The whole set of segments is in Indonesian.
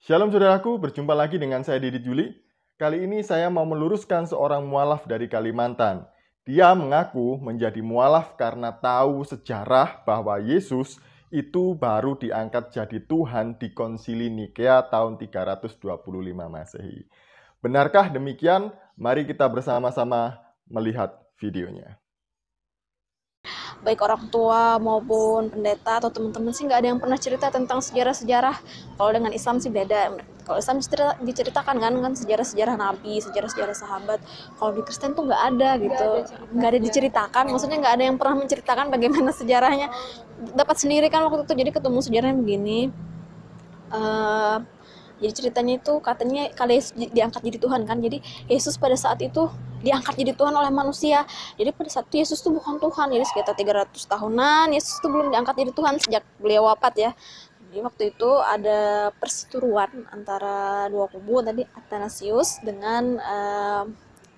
Shalom saudaraku, berjumpa lagi dengan saya Didit Juli. Kali ini saya mau meluruskan seorang mualaf dari Kalimantan. Dia mengaku menjadi mualaf karena tahu sejarah bahwa Yesus itu baru diangkat jadi Tuhan di Konsili Nikea tahun 325 Masehi. Benarkah demikian? Mari kita bersama-sama melihat videonya. Baik orang tua maupun pendeta atau teman-teman sih nggak ada yang pernah cerita tentang sejarah-sejarah. Kalau dengan Islam sih beda. Kalau Islam diceritakan kan sejarah-sejarah Nabi, sejarah-sejarah sahabat. Kalau di Kristen tuh nggak ada gitu, nggak ada diceritakan. Maksudnya nggak ada yang pernah menceritakan bagaimana sejarahnya. Dapat sendiri kan waktu itu, jadi ketemu sejarahnya begini. Jadi ceritanya itu katanya kalau Yesus diangkat jadi Tuhan kan, jadi Yesus pada saat itu diangkat jadi Tuhan oleh manusia. Jadi pada saat itu Yesus tuh bukan Tuhan, jadi sekitar 300 tahunan Yesus tuh belum diangkat jadi Tuhan sejak beliau wafat ya. Jadi waktu itu ada perseteruan antara dua kubu tadi, Athanasius dengan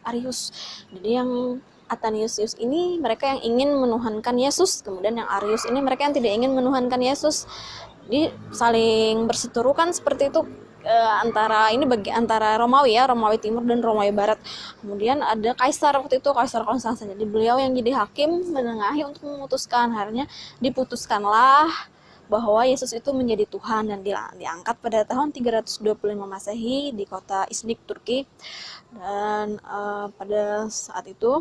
Arius. Jadi yang Athanasius ini mereka yang ingin menuhankan Yesus, kemudian yang Arius ini mereka yang tidak ingin menuhankan Yesus. Jadi saling berseteru kan seperti itu, antara Romawi ya, Romawi Timur dan Romawi Barat. Kemudian ada Kaisar waktu itu, Kaisar Konstantin. Jadi beliau yang jadi hakim menengahi untuk memutuskan. Akhirnya diputuskanlah bahwa Yesus itu menjadi Tuhan dan diangkat pada tahun 325 Masehi di kota Iznik, Turki. Dan pada saat itu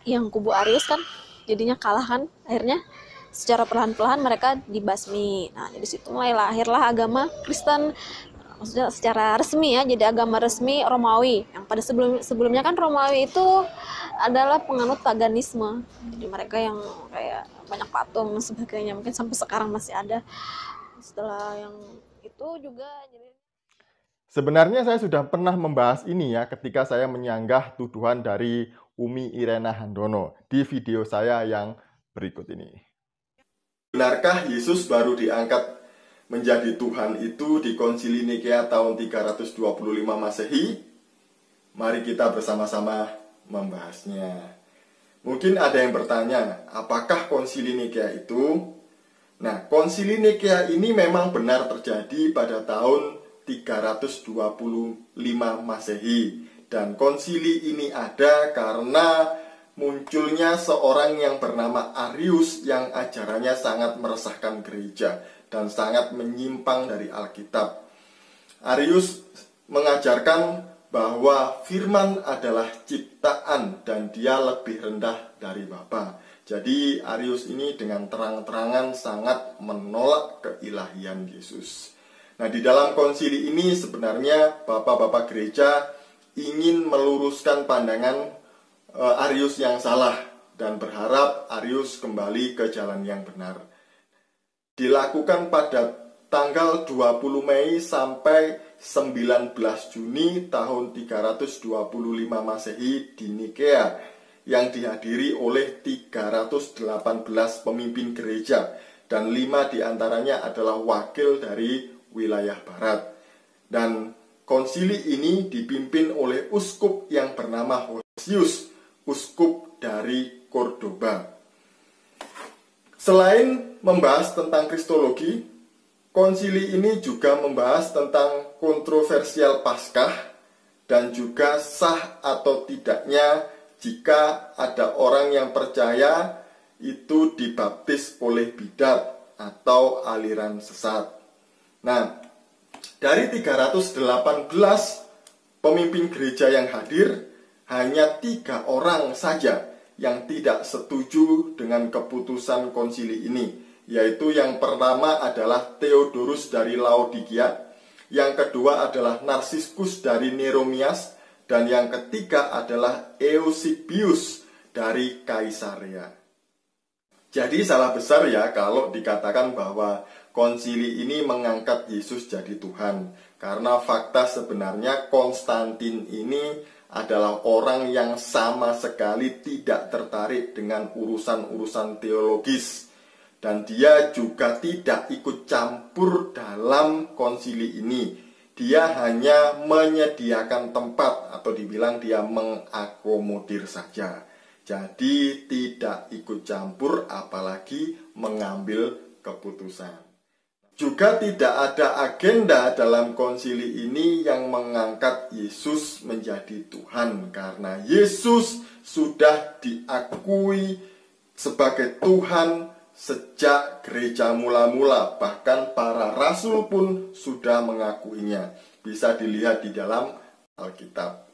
yang kubu Arius kan jadinya kalah kan, akhirnya secara perlahan-lahan mereka dibasmi. Nah, jadi situ mulai lahirlah agama Kristen, maksudnya secara resmi ya, jadi agama resmi Romawi. Yang pada sebelumnya kan Romawi itu adalah penganut paganisme. Jadi mereka yang kayak banyak patung dan sebagainya, mungkin sampai sekarang masih ada. Setelah yang itu juga jadi Sebenarnya saya sudah pernah membahas ini ya ketika saya menyanggah tuduhan dari Umi Irena Handono di video saya yang berikut ini. Benarkah Yesus baru diangkat menjadi Tuhan itu di Konsili Nikea tahun 325 Masehi? Mari kita bersama-sama membahasnya. Mungkin ada yang bertanya, apakah Konsili Nikea itu? Nah, Konsili Nikea ini memang benar terjadi pada tahun 325 Masehi. Dan konsili ini ada karena munculnya seorang yang bernama Arius yang ajarannya sangat meresahkan gereja dan sangat menyimpang dari Alkitab. Arius mengajarkan bahwa firman adalah ciptaan dan dia lebih rendah dari Bapa. Jadi Arius ini dengan terang-terangan sangat menolak keilahian Yesus. Nah, di dalam konsili ini sebenarnya bapak-bapak gereja ingin meluruskan pandangan Arius yang salah dan berharap Arius kembali ke jalan yang benar. Dilakukan pada tanggal 20 Mei sampai 19 Juni tahun 325 Masehi di Nikea yang dihadiri oleh 318 pemimpin gereja dan 5 diantaranya adalah wakil dari wilayah barat. Dan konsili ini dipimpin oleh uskup yang bernama Hosius, uskup dari Cordoba. Selain membahas tentang kristologi, konsili ini juga membahas tentang kontroversial Paskah dan juga sah atau tidaknya jika ada orang yang percaya itu dibaptis oleh bidat atau aliran sesat. Nah, dari 318 pemimpin gereja yang hadir, hanya 3 orang saja yang tidak setuju dengan keputusan konsili ini, yaitu yang pertama adalah Theodorus dari Laodikia, yang kedua adalah Narsiskus dari Neromias, dan yang ketiga adalah Eusebius dari Kaisarea. Jadi salah besar ya kalau dikatakan bahwa konsili ini mengangkat Yesus jadi Tuhan. Karena fakta sebenarnya Konstantin ini adalah orang yang sama sekali tidak tertarik dengan urusan-urusan teologis. Dan dia juga tidak ikut campur dalam konsili ini. Dia hanya menyediakan tempat atau dibilang dia mengakomodir saja. Jadi tidak ikut campur apalagi mengambil keputusan. Juga tidak ada agenda dalam konsili ini yang mengangkat Yesus menjadi Tuhan, karena Yesus sudah diakui sebagai Tuhan sejak gereja mula-mula. Bahkan para rasul pun sudah mengakuinya. Bisa dilihat di dalam Alkitab.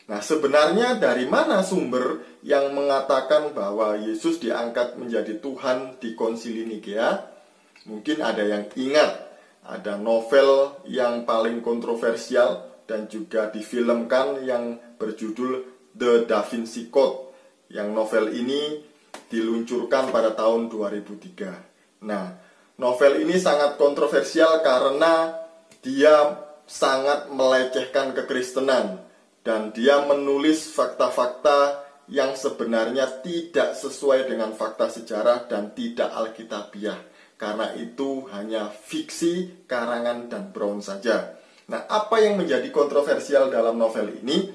Nah, sebenarnya dari mana sumber yang mengatakan bahwa Yesus diangkat menjadi Tuhan di konsili Nikea? Mungkin ada yang ingat, ada novel yang paling kontroversial dan juga difilmkan yang berjudul The Da Vinci Code. Yang novel ini diluncurkan pada tahun 2003. Nah, novel ini sangat kontroversial karena dia sangat melecehkan kekristenan dan dia menulis fakta-fakta yang sebenarnya tidak sesuai dengan fakta sejarah dan tidak alkitabiah. Karena itu hanya fiksi, karangan, dan Brown saja. Nah, apa yang menjadi kontroversial dalam novel ini?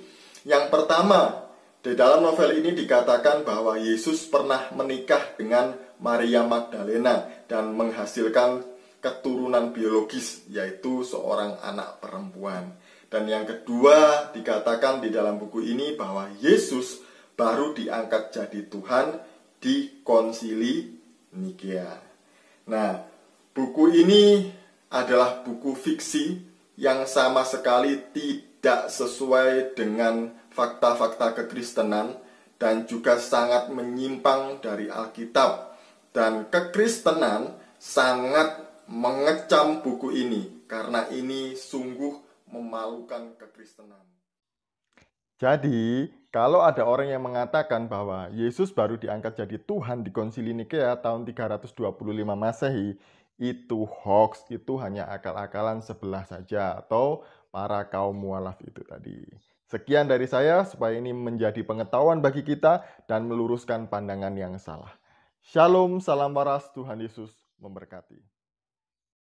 Yang pertama, di dalam novel ini dikatakan bahwa Yesus pernah menikah dengan Maria Magdalena dan menghasilkan keturunan biologis, yaitu seorang anak perempuan. Dan yang kedua, dikatakan di dalam buku ini bahwa Yesus baru diangkat jadi Tuhan di konsili Nikea. Nah, buku ini adalah buku fiksi yang sama sekali tidak sesuai dengan fakta-fakta kekristenan dan juga sangat menyimpang dari Alkitab. Dan kekristenan sangat mengecam buku ini karena ini sungguh memalukan kekristenan. Jadi, kalau ada orang yang mengatakan bahwa Yesus baru diangkat jadi Tuhan di konsili Nikea tahun 325 Masehi, itu hoax, itu hanya akal-akalan sebelah saja, atau para kaum mualaf itu tadi. Sekian dari saya, supaya ini menjadi pengetahuan bagi kita dan meluruskan pandangan yang salah. Shalom, salam waras, Tuhan Yesus memberkati.